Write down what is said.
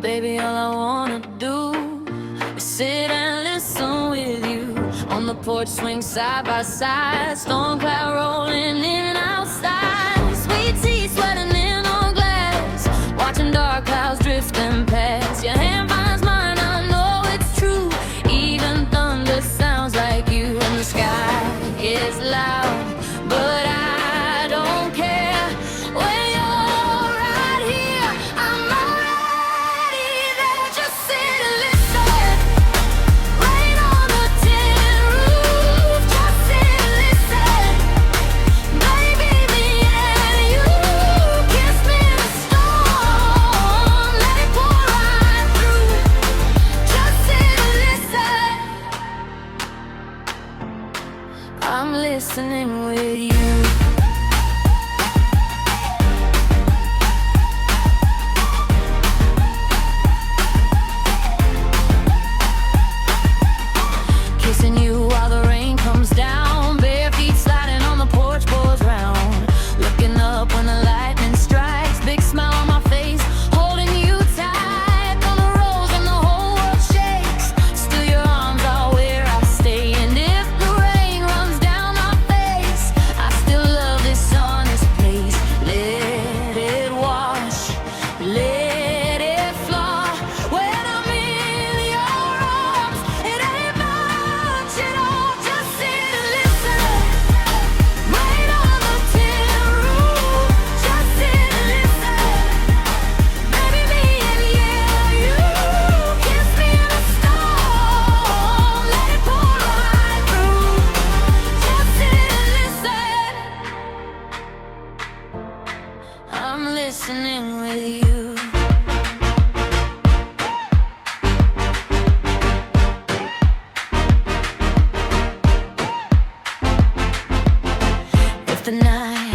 Baby, all I wanna do is sit and listen with you. On the porch, swing side by side, storm cloud rolling in and outside. Sweet tea sweating in on glass, watching dark clouds drifting past. Your hand finds mine, I know it's true. Even thunder sounds like you. And the sky is loud, but I don't care. When you're right here, I'm already there. Just sit and listen. Rain on the tin roof. Just sit and listen. Baby, me and you. Kiss me in the storm. Let it pour right through. Just sit and listen. I'm listening with you. Kissing you while the rain comes down, bare feet sliding on the porch, boys round. Looking up when the lightning strikes, big smile on my face, holding you tight. Thunder rolls and the whole world shakes, still your arms are where I stay. And if the rain runs down my face, I still love this honest place. Let it wash, let it flow. When I'm in your arms, it ain't much at all. Just sit and listen. Rain on the tin roof. Just sit and listen. Baby, me and you. Kiss me in the storm. Let it pour right through. Just sit and listen. I'm listening with you. If the night